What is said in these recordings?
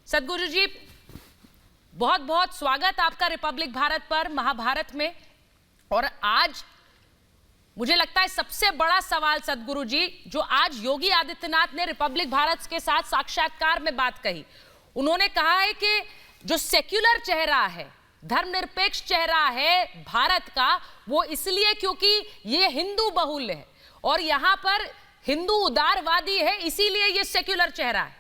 सदगुरु जी, बहुत बहुत स्वागत आपका रिपब्लिक भारत पर, महाभारत में। और आज मुझे लगता है सबसे बड़ा सवाल सदगुरु जी, जो आज योगी आदित्यनाथ ने रिपब्लिक भारत के साथ साक्षात्कार में बात कही, उन्होंने कहा है कि जो सेक्युलर चेहरा है, धर्मनिरपेक्ष चेहरा है भारत का, वो इसलिए क्योंकि ये हिंदू बहुल है और यहां पर हिंदू उदारवादी है, इसीलिए ये सेक्युलर चेहरा है।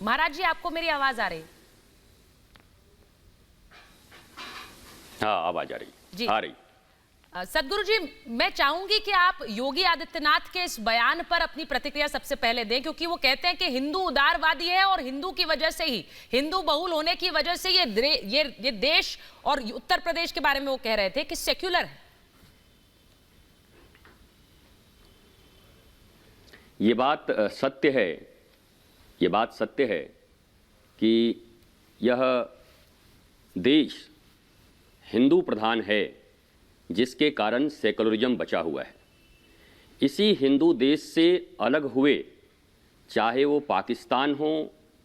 महाराज जी, आपको मेरी आवाज आ रही है? हाँ, आवाज आ रही जी। आ रही। सदगुरु जी, मैं चाहूंगी कि आप योगी आदित्यनाथ के इस बयान पर अपनी प्रतिक्रिया सबसे पहले दें, क्योंकि वो कहते हैं कि हिंदू उदारवादी है और हिंदू की वजह से ही, हिंदू बहुल होने की वजह से ये देश, और उत्तर प्रदेश के बारे में वो कह रहे थे कि सेक्युलर है। ये बात सत्य है, ये बात सत्य है कि यह देश हिंदू प्रधान है, जिसके कारण सेकुलरिज्म बचा हुआ है। इसी हिंदू देश से अलग हुए, चाहे वो पाकिस्तान हो,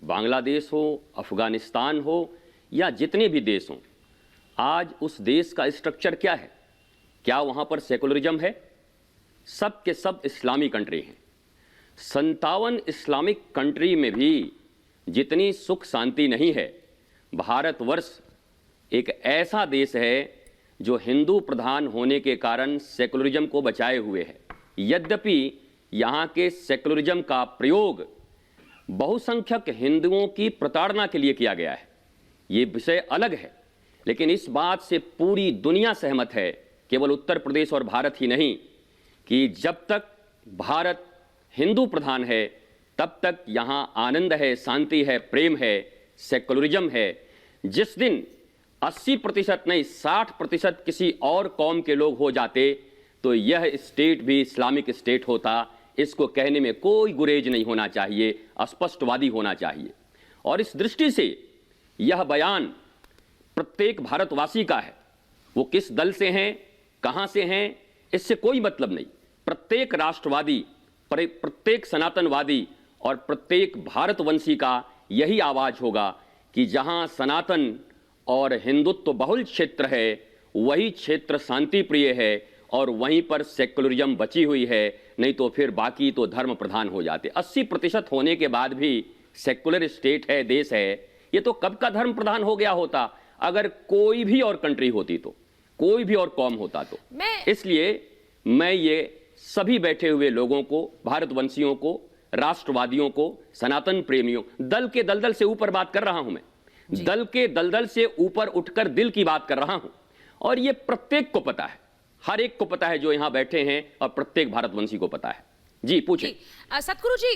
बांग्लादेश हो, अफगानिस्तान हो या जितने भी देश हों, आज उस देश का स्ट्रक्चर क्या है? क्या वहाँ पर सेकुलरिज्म है? सब के सब इस्लामी कंट्री हैं। 57 इस्लामिक कंट्री में भी जितनी सुख शांति नहीं है, भारतवर्ष एक ऐसा देश है जो हिंदू प्रधान होने के कारण सेकुलरिज्म को बचाए हुए है। यद्यपि यहाँ के सेकुलरिज्म का प्रयोग बहुसंख्यक हिंदुओं की प्रताड़ना के लिए किया गया है, ये विषय अलग है, लेकिन इस बात से पूरी दुनिया सहमत है, केवल उत्तर प्रदेश और भारत ही नहीं, कि जब तक भारत हिंदू प्रधान है तब तक यहाँ आनंद है, शांति है, प्रेम है, सेकुलरिज्म है। जिस दिन 80% नहीं 60% किसी और कौम के लोग हो जाते तो यह स्टेट भी इस्लामिक स्टेट होता। इसको कहने में कोई गुरेज नहीं होना चाहिए, स्पष्टवादी होना चाहिए। और इस दृष्टि से यह बयान प्रत्येक भारतवासी का है। वो किस दल से हैं, कहाँ से हैं, इससे कोई मतलब नहीं। प्रत्येक राष्ट्रवादी, प्रत्येक सनातनवादी और प्रत्येक भारतवंशी का यही आवाज होगा कि जहां सनातन और हिंदुत्व बहुल क्षेत्र है, वही क्षेत्र शांति प्रिय है और वहीं पर सेकुलरिज्म बची हुई है, नहीं तो फिर बाकी तो धर्म प्रधान हो जाते। 80% होने के बाद भी सेकुलर स्टेट है, देश है, ये तो कब का धर्म प्रधान हो गया होता अगर कोई भी और कंट्री होती, तो कोई भी और कौम होता तो। इसलिए मैं ये सभी बैठे हुए लोगों को, भारतवंशियों को, राष्ट्रवादियों को, सनातन प्रेमियों, दल के दलदल से ऊपर बात कर रहा हूं मैं, दल के दलदल से ऊपर उठकर दिल की बात कर रहा हूं। और ये प्रत्येक को पता है, हर एक को पता है जो यहां बैठे हैं, और प्रत्येक भारतवंशी को पता है। जी पूछिए। सतगुरु जी,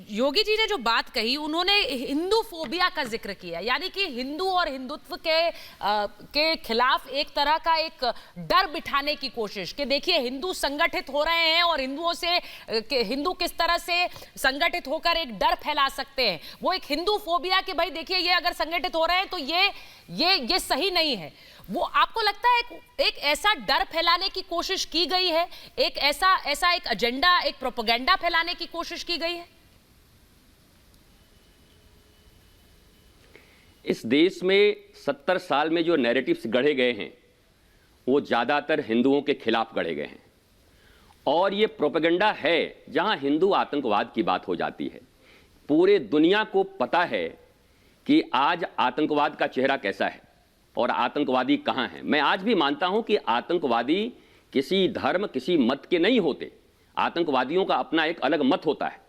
योगी जी ने जो बात कही, उन्होंने हिंदू फोबिया का जिक्र किया, यानी कि हिंदू और हिंदुत्व के खिलाफ एक तरह का एक डर बिठाने की कोशिश कि देखिए हिंदू संगठित हो रहे हैं और हिंदू किस तरह से संगठित होकर एक डर फैला सकते हैं। वो एक हिंदू फोबिया कि भाई देखिए ये अगर संगठित हो रहे हैं तो ये सही नहीं है। वो आपको लगता है एक ऐसा डर फैलाने की कोशिश की गई है, एक ऐसा एक एजेंडा, एक प्रोपेगेंडा फैलाने की कोशिश की गई है? इस देश में 70 साल में जो नैरेटिव्स गढ़े गए हैं वो ज्यादातर हिंदुओं के खिलाफ गढ़े गए हैं, और ये प्रोपेगेंडा है जहां हिंदू आतंकवाद की बात हो जाती है। पूरे दुनिया को पता है कि आज आतंकवाद का चेहरा कैसा है और आतंकवादी कहां है। मैं आज भी मानता हूं कि आतंकवादी किसी धर्म, किसी मत के नहीं होते। आतंकवादियों का अपना एक अलग मत होता है,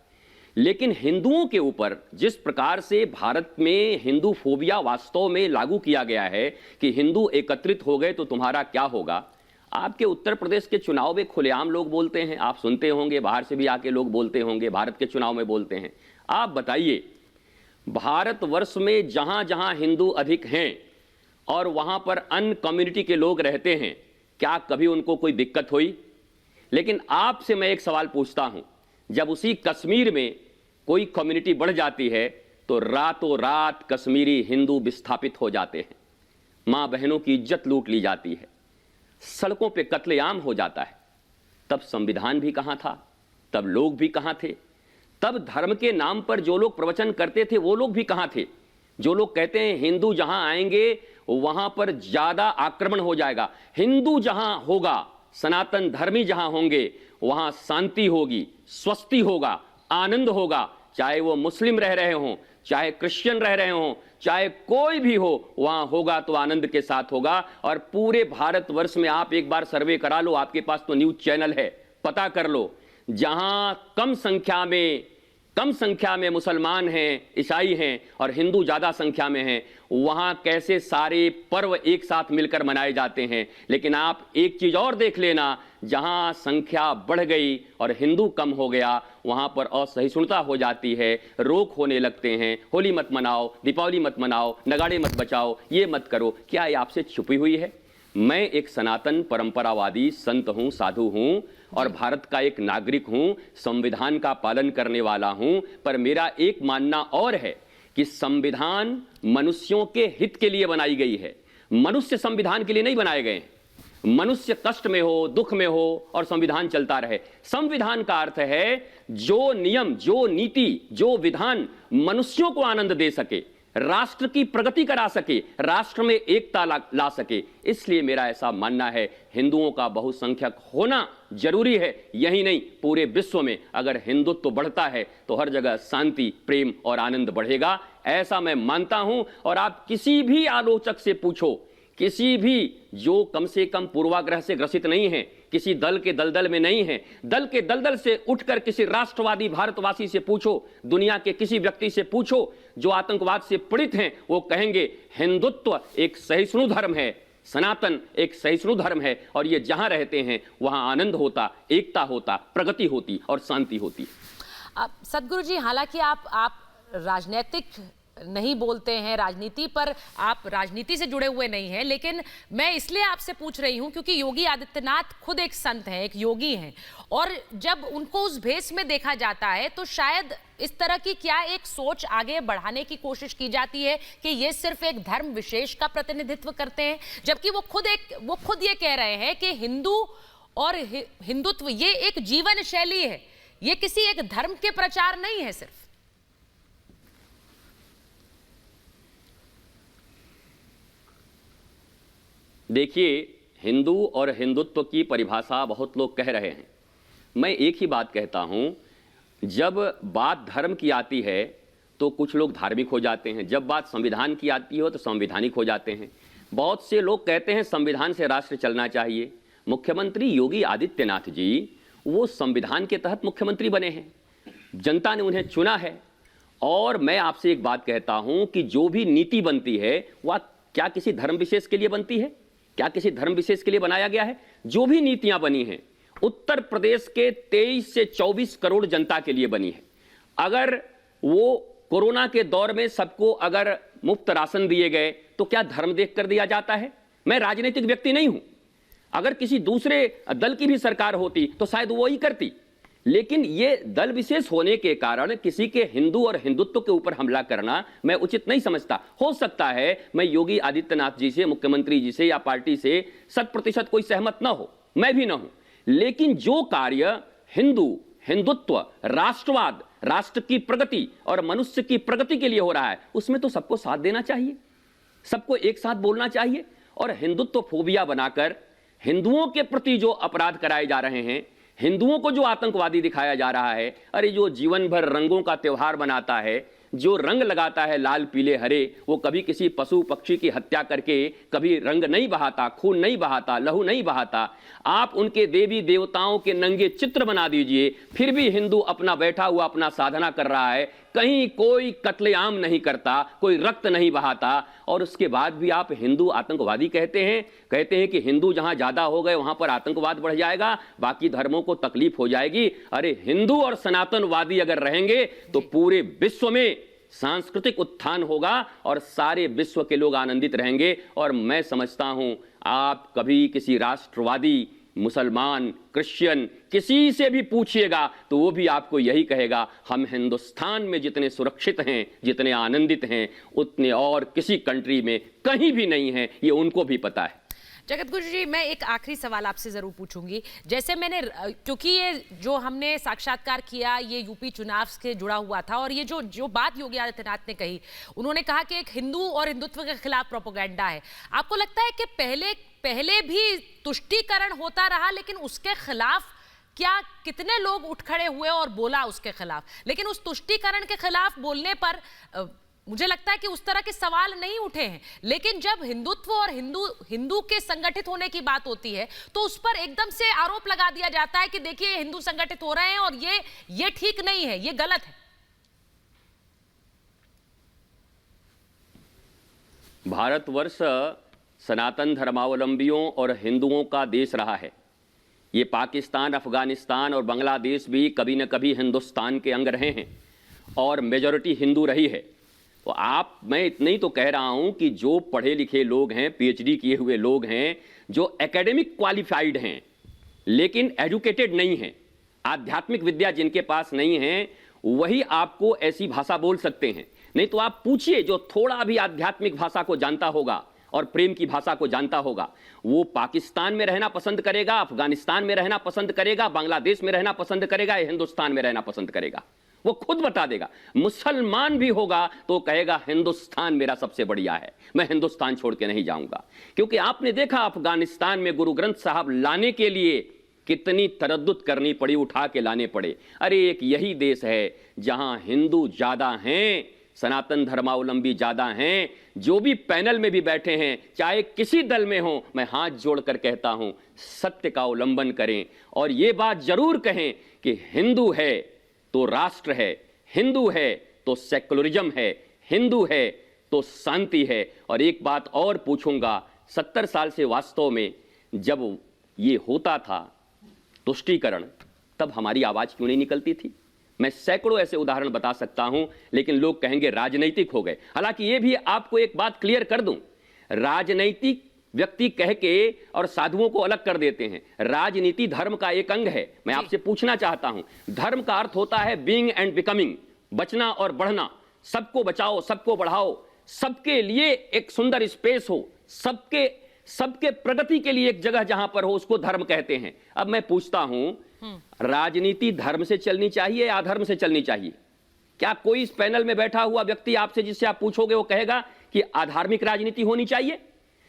लेकिन हिंदुओं के ऊपर जिस प्रकार से भारत में हिंदू फोबिया वास्तव में लागू किया गया है कि हिंदू एकत्रित हो गए तो तुम्हारा क्या होगा। आपके उत्तर प्रदेश के चुनाव में खुलेआम लोग बोलते हैं, आप सुनते होंगे, बाहर से भी आके लोग बोलते होंगे, भारत के चुनाव में बोलते हैं। आप बताइए, भारतवर्ष में जहां जहां हिंदू अधिक हैं और वहां पर अन्य कम्युनिटी के लोग रहते हैं, क्या कभी उनको कोई दिक्कत हुई? लेकिन आपसे मैं एक सवाल पूछता हूं, जब उसी कश्मीर में कोई कम्युनिटी बढ़ जाती है तो रातों रात कश्मीरी हिंदू विस्थापित हो जाते हैं, मां बहनों की इज्जत लूट ली जाती है। सड़कों पे कत्लेआम हो जाता है, तब संविधान भी कहां था, तब लोग भी कहां थे, तब धर्म के नाम पर जो लोग प्रवचन करते थे वो लोग भी कहां थे। जो लोग कहते हैं हिंदू जहां आएंगे वहां पर ज्यादा आक्रमण हो जाएगा, हिंदू जहां होगा, सनातन धर्मी जहां होंगे वहां शांति होगी, स्वस्ति होगा, आनंद होगा, चाहे वो मुस्लिम रह रहे हों, चाहे क्रिश्चियन रह रहे हों, चाहे कोई भी हो, वहां होगा तो आनंद के साथ होगा। और पूरे भारतवर्ष में आप एक बार सर्वे करा लो, आपके पास तो न्यूज चैनल है, पता कर लो, जहां कम संख्या में मुसलमान हैं, ईसाई हैं और हिंदू ज्यादा संख्या में हैं, वहां कैसे सारे पर्व एक साथ मिलकर मनाए जाते हैं। लेकिन आप एक चीज और देख लेना, जहां संख्या बढ़ गई और हिंदू कम हो गया, वहां पर असहिष्णुता हो जाती है, रोक होने लगते हैं, होली मत मनाओ, दीपावली मत मनाओ, नगाड़े मत बचाओ, ये मत करो। क्या ये आपसे छुपी हुई है? मैं एक सनातन परंपरावादी संत हूं, साधु हूं और भारत का एक नागरिक हूं, संविधान का पालन करने वाला हूं, पर मेरा एक मानना और है कि संविधान मनुष्यों के हित के लिए बनाई गई है, मनुष्य संविधान के लिए नहीं बनाए गए हैं। मनुष्य कष्ट में हो, दुख में हो और संविधान चलता रहे। संविधान का अर्थ है जो नियम, जो नीति, जो विधान मनुष्यों को आनंद दे सके, राष्ट्र की प्रगति करा सके, राष्ट्र में एकता ला सके। इसलिए मेरा ऐसा मानना है हिंदुओं का बहुसंख्यक होना जरूरी है। यही नहीं, पूरे विश्व में अगर हिंदुत्व बढ़ता है तो हर जगह शांति, प्रेम और आनंद बढ़ेगा, ऐसा मैं मानता हूं। और आप किसी भी आलोचक से पूछो, किसी भी जो कम से कम पूर्वाग्रह से ग्रसित नहीं है, किसी दल के दलदल में नहीं है, दल के दलदल से उठकर किसी राष्ट्रवादी भारतवासी से पूछो, दुनिया के किसी व्यक्ति से पूछो जो आतंकवाद से पीड़ित हैं, वो कहेंगे हिंदुत्व एक सहिष्णु धर्म है, सनातन एक सहिष्णु धर्म है और ये जहां रहते हैं वहां आनंद होता, एकता होता, प्रगति होती और शांति होती। सदगुरु जी, हालांकि आप राजनीतिक नहीं बोलते हैं, राजनीति पर आप राजनीति से जुड़े हुए नहीं हैं, लेकिन मैं इसलिए आपसे पूछ रही हूं क्योंकि योगी आदित्यनाथ खुद एक संत हैं, एक योगी हैं, और जब उनको उस भेष में देखा जाता है तो शायद इस तरह की क्या एक सोच आगे बढ़ाने की कोशिश की जाती है कि ये सिर्फ एक धर्म विशेष का प्रतिनिधित्व करते हैं, जबकि वो खुद ये कह रहे हैं कि हिंदू और हिंदुत्व ये एक जीवन शैली है, ये किसी एक धर्म के प्रचार नहीं है सिर्फ। देखिए, हिंदू और हिंदुत्व की परिभाषा बहुत लोग कह रहे हैं। मैं एक ही बात कहता हूं, जब बात धर्म की आती है तो कुछ लोग धार्मिक हो जाते हैं, जब बात संविधान की आती हो तो संवैधानिक हो जाते हैं। बहुत से लोग कहते हैं संविधान से राष्ट्र चलना चाहिए। मुख्यमंत्री योगी आदित्यनाथ जी वो संविधान के तहत मुख्यमंत्री बने हैं, जनता ने उन्हें चुना है। और मैं आपसे एक बात कहता हूं कि जो भी नीति बनती है वह क्या किसी धर्म विशेष के लिए बनती है? क्या किसी धर्म विशेष के लिए बनाया गया है? जो भी नीतियां बनी हैं उत्तर प्रदेश के 23 से 24 करोड़ जनता के लिए बनी है। अगर वो कोरोना के दौर में सबको अगर मुफ्त राशन दिए गए तो क्या धर्म देखकर दिया जाता है? मैं राजनीतिक व्यक्ति नहीं हूं, अगर किसी दूसरे दल की भी सरकार होती तो शायद वो ही करती, लेकिन ये दल विशेष होने के कारण किसी के हिंदू और हिंदुत्व के ऊपर हमला करना मैं उचित नहीं समझता। हो सकता है मैं योगी आदित्यनाथ जी से, मुख्यमंत्री जी से या पार्टी से 100% कोई सहमत ना हो, मैं भी ना हूं, लेकिन जो कार्य हिंदू, हिंदुत्व, राष्ट्रवाद, राष्ट्र की प्रगति और मनुष्य की प्रगति के लिए हो रहा है उसमें तो सबको साथ देना चाहिए, सबको एक साथ बोलना चाहिए। और हिंदुत्व फोबिया बनाकर हिंदुओं के प्रति जो अपराध कराए जा रहे हैं, हिंदुओं को जो आतंकवादी दिखाया जा रहा है, अरे जो जीवन भर रंगों का त्योहार मनाता है, जो रंग लगाता है लाल पीले हरे, वो कभी किसी पशु पक्षी की हत्या करके कभी रंग नहीं बहाता, खून नहीं बहाता, लहू नहीं बहाता। आप उनके देवी देवताओं के नंगे चित्र बना दीजिए, फिर भी हिंदू अपना बैठा हुआ अपना साधना कर रहा है, कहीं कोई कत्लेआम नहीं करता, कोई रक्त नहीं बहाता, और उसके बाद भी आप हिंदू आतंकवादी कहते हैं कि हिंदू जहां ज्यादा हो गए वहां पर आतंकवाद बढ़ जाएगा, बाकी धर्मों को तकलीफ हो जाएगी। अरे हिंदू और सनातनवादी अगर रहेंगे तो पूरे विश्व में सांस्कृतिक उत्थान होगा और सारे विश्व के लोग आनंदित रहेंगे। और मैं समझता हूं आप कभी किसी राष्ट्रवादी, मुसलमान, क्रिश्चियन किसी से भी पूछिएगा तो वो भी आपको यही कहेगा, हम हिंदुस्तान में जितने सुरक्षित हैं, जितने आनंदित हैं, उतने और किसी कंट्री में कहीं भी नहीं हैं, ये उनको भी पता है। जगत गुरु जी, मैं एक आखिरी सवाल आपसे जरूर पूछूंगी। जैसे मैंने, क्योंकि ये जो हमने साक्षात्कार किया ये यूपी चुनाव से जुड़ा हुआ था, और ये जो जो बात योगी आदित्यनाथ ने कही, उन्होंने कहा कि एक हिंदू और हिंदुत्व के खिलाफ प्रोपेगेंडा है। आपको लगता है कि पहले भी तुष्टीकरण होता रहा, लेकिन उसके खिलाफ क्या कितने लोग उठ खड़े हुए और बोला उसके खिलाफ? लेकिन उस तुष्टीकरण के खिलाफ बोलने पर मुझे लगता है कि उस तरह के सवाल नहीं उठे हैं। लेकिन जब हिंदुत्व और हिंदू के संगठित होने की बात होती है तो उस पर एकदम से आरोप लगा दिया जाता है कि देखिए हिंदू संगठित हो रहे हैं और ये ठीक नहीं है, ये गलत है। भारतवर्ष सनातन धर्मावलंबियों और हिंदुओं का देश रहा है। ये पाकिस्तान, अफगानिस्तान और बांग्लादेश भी कभी न कभी हिंदुस्तान के अंग रहे हैं और मेजॉरिटी हिंदू रही है। तो मैं इतना ही तो कह रहा हूं कि जो पढ़े लिखे लोग हैं, पीएचडी किए हुए लोग हैं, जो एकेडमिक क्वालिफाइड हैं लेकिन एजुकेटेड नहीं हैं, आध्यात्मिक विद्या जिनके पास नहीं है, वही आपको ऐसी भाषा बोल सकते हैं। नहीं तो आप पूछिए, जो थोड़ा भी आध्यात्मिक भाषा को जानता होगा और प्रेम की भाषा को जानता होगा, वो पाकिस्तान में रहना पसंद करेगा, अफगानिस्तान में रहना पसंद करेगा, बांग्लादेश में रहना पसंद करेगा या हिंदुस्तान में रहना पसंद करेगा। वो खुद बता देगा। मुसलमान भी होगा तो कहेगा हिंदुस्तान मेरा सबसे बढ़िया है, मैं हिंदुस्तान छोड़ के नहीं जाऊंगा। क्योंकि आपने देखा अफगानिस्तान में गुरु ग्रंथ साहब लाने के लिए कितनी तरद्दुत करनी पड़ी, उठा के लाने पड़े। अरे एक यही देश है जहां हिंदू ज्यादा हैं, सनातन धर्मावलंबी ज्यादा हैं। जो भी पैनल में भी बैठे हैं, चाहे किसी दल में हो, मैं हाथ जोड़कर कहता हूं, सत्य का अवलंबन करें और ये बात जरूर कहें कि हिंदू है तो राष्ट्र है, हिंदू है तो सेकुलरिज्म है, हिंदू है तो शांति है। और एक बात और पूछूंगा, 70 साल से वास्तव में जब ये होता था तुष्टीकरण, तब हमारी आवाज क्यों नहीं निकलती थी? मैं सैकड़ों ऐसे उदाहरण बता सकता हूं, लेकिन लोग कहेंगे राजनीतिक हो गए। हालांकि ये भी आपको एक बात क्लियर कर दूं, राजनीतिक व्यक्ति कह के और साधुओं को अलग कर देते हैं। राजनीति धर्म का एक अंग है। मैं आपसे पूछना चाहता हूं, धर्म का अर्थ होता है बीइंग एंड बिकमिंग, बचना और बढ़ना, सबको बचाओ, सबको बढ़ाओ, सबके लिए एक सुंदर स्पेस हो, सबके प्रगति के लिए एक जगह जहां पर हो, उसको धर्म कहते हैं। अब मैं पूछता हूं, राजनीति धर्म से चलनी चाहिए या अधर्म से चलनी चाहिए? क्या कोई इस पैनल में बैठा हुआ व्यक्ति आपसे, जिससे आप पूछोगे, वो कहेगा कि अधार्मिक राजनीति होनी चाहिए?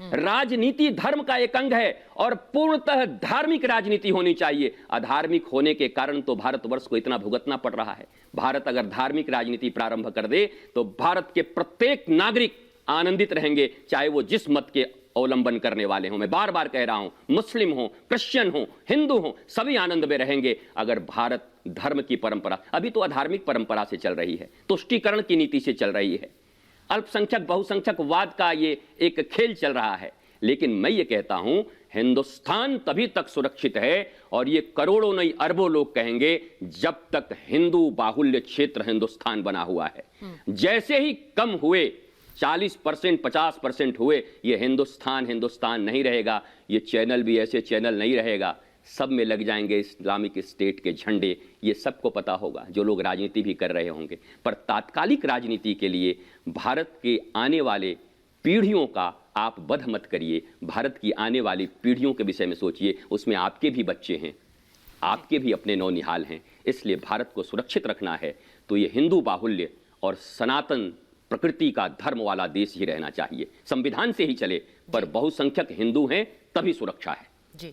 राजनीति धर्म का एक अंग है और पूर्णतः धार्मिक राजनीति होनी चाहिए। अधार्मिक होने के कारण तो भारतवर्ष को इतना भुगतना पड़ रहा है। भारत अगर धार्मिक राजनीति प्रारंभ कर दे तो भारत के प्रत्येक नागरिक आनंदित रहेंगे, चाहे वो जिस मत के अवलंबन करने वाले हों। मैं बार बार कह रहा हूं, मुस्लिम हो, क्रिश्चियन हो, हिंदू हो, सभी आनंद में रहेंगे अगर भारत धर्म की परंपरा, अभी तो अधार्मिक परंपरा से चल रही है, तुष्टीकरण की नीति से चल रही है, अल्पसंख्यक बहुसंख्यकवाद का ये एक खेल चल रहा है। लेकिन मैं ये कहता हूं, हिंदुस्तान तभी तक सुरक्षित है, और ये करोड़ों नहीं अरबों लोग कहेंगे, जब तक हिंदू बाहुल्य क्षेत्र हिंदुस्तान बना हुआ है। जैसे ही कम हुए, 40%, 50% हुए, ये हिंदुस्तान नहीं रहेगा। ये चैनल भी ऐसे चैनल नहीं रहेगा, सब में लग जाएंगे इस्लामिक स्टेट के झंडे। ये सबको पता होगा, जो लोग राजनीति भी कर रहे होंगे। पर तात्कालिक राजनीति के लिए भारत के आने वाले पीढ़ियों का आप वध मत करिए। भारत की आने वाली पीढ़ियों के विषय में सोचिए, उसमें आपके भी बच्चे हैं, आपके भी अपने नौनिहाल हैं। इसलिए भारत को सुरक्षित रखना है तो ये हिंदू बाहुल्य और सनातन प्रकृति का धर्म वाला देश ही रहना चाहिए। संविधान से ही चले, पर बहुसंख्यक हिंदू हैं तभी सुरक्षा है। जी।